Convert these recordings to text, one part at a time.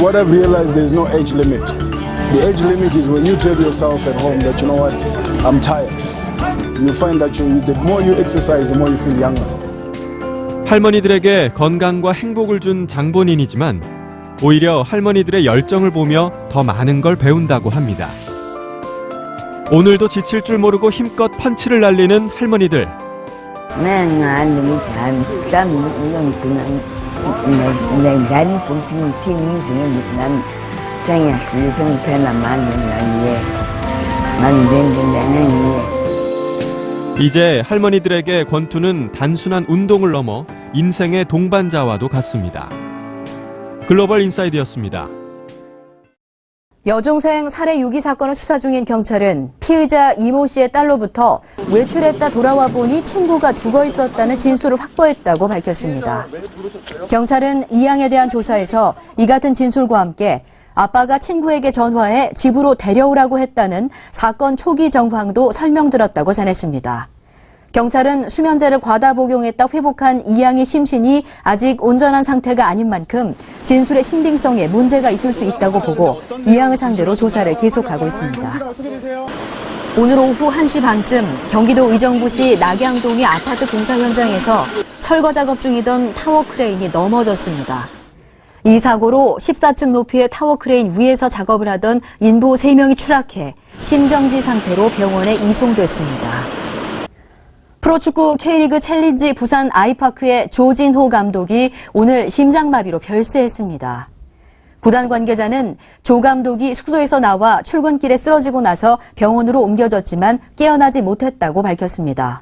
what I've realized, there's no age limit. The age limit is when you tell yourself at home that, you know what, I'm tired. You find that the more you exercise, the more you feel younger. 할머니들에게 건강과 행복을 준 장본인이지만 오히려 할머니들의 열정을 보며 더 많은 걸 배운다고 합니다. 오늘도 지칠 줄 모르고 힘껏 펀치를 날리는 할머니들. 이제 할머니들에게 권투는 단순한 운동을 넘어 인생의 동반자와도 같습니다. 글로벌 인사이드였습니다. 여중생 살해 유기 사건을 수사 중인 경찰은 피의자 이모 씨의 딸로부터 외출했다 돌아와 보니 친구가 죽어 있었다는 진술을 확보했다고 밝혔습니다. 경찰은 이 양에 대한 조사에서 이 같은 진술과 함께 아빠가 친구에게 전화해 집으로 데려오라고 했다는 사건 초기 정황도 설명들었다고 전했습니다. 경찰은 수면제를 과다 복용했다 회복한 이 양의 심신이 아직 온전한 상태가 아닌 만큼 진술의 신빙성에 문제가 있을 수 있다고 보고 이 양을 상대로 조사를 계속하고 있습니다. 오늘 오후 1시 반쯤 경기도 의정부시 낙양동의 아파트 공사 현장에서 철거 작업 중이던 타워 크레인이 넘어졌습니다. 이 사고로 14층 높이의 타워 크레인 위에서 작업을 하던 인부 3명이 추락해 심정지 상태로 병원에 이송됐습니다. 프로축구 K리그 챌린지 부산 아이파크의 조진호 감독이 오늘 심장마비로 별세했습니다. 구단 관계자는 조 감독이 숙소에서 나와 출근길에 쓰러지고 나서 병원으로 옮겨졌지만 깨어나지 못했다고 밝혔습니다.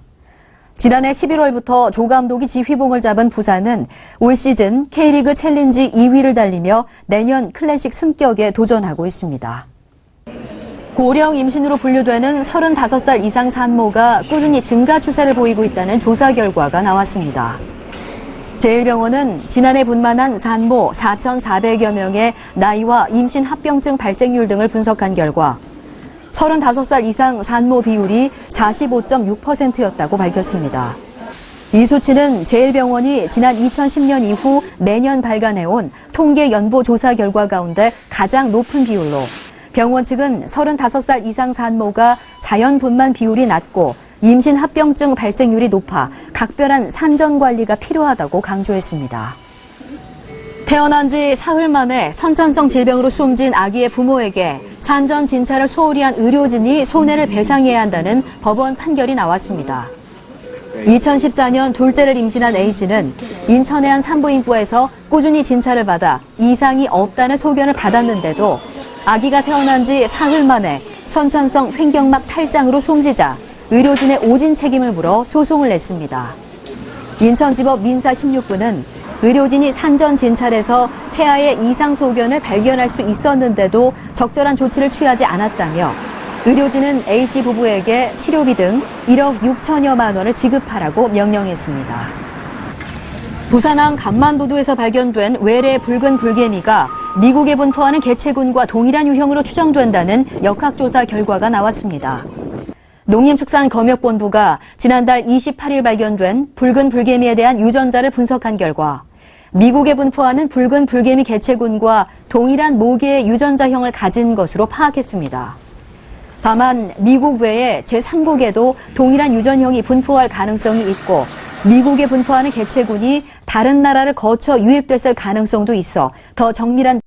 지난해 11월부터 조 감독이 지휘봉을 잡은 부산은 올 시즌 K리그 챌린지 2위를 달리며 내년 클래식 승격에 도전하고 있습니다. 고령 임신으로 분류되는 35살 이상 산모가 꾸준히 증가 추세를 보이고 있다는 조사 결과가 나왔습니다. 제1병원은 지난해 분만한 산모 4,400여 명의 나이와 임신 합병증 발생률 등을 분석한 결과 35살 이상 산모 비율이 45.6%였다고 밝혔습니다. 이 수치는 제1병원이 지난 2010년 이후 매년 발간해온 통계 연보 조사 결과 가운데 가장 높은 비율로 병원 측은 35살 이상 산모가 자연 분만 비율이 낮고 임신 합병증 발생률이 높아 각별한 산전 관리가 필요하다고 강조했습니다. 태어난 지 사흘 만에 선천성 질병으로 숨진 아기의 부모에게 산전 진찰을 소홀히 한 의료진이 손해를 배상해야 한다는 법원 판결이 나왔습니다. 2014년 둘째를 임신한 A씨는 인천의 한 산부인과에서 꾸준히 진찰을 받아 이상이 없다는 소견을 받았는데도 아기가 태어난 지 사흘 만에 선천성 횡격막 탈장으로 숨지자 의료진의 오진 책임을 물어 소송을 냈습니다. 인천지법 민사 16부는 의료진이 산전 진찰에서 태아의 이상 소견을 발견할 수 있었는데도 적절한 조치를 취하지 않았다며 의료진은 A씨 부부에게 치료비 등 1억 6천여만 원을 지급하라고 명령했습니다. 부산항 감만부두에서 발견된 외래 붉은 불개미가 미국에 분포하는 개체군과 동일한 유형으로 추정된다는 역학조사 결과가 나왔습니다. 농림축산검역본부가 지난달 28일 발견된 붉은 불개미에 대한 유전자를 분석한 결과 미국에 분포하는 붉은 불개미 개체군과 동일한 모계의 유전자형을 가진 것으로 파악했습니다. 다만 미국 외에 제3국에도 동일한 유전형이 분포할 가능성이 있고 미국에 분포하는 개체군이 다른 나라를 거쳐 유입됐을 가능성도 있어 더 정밀한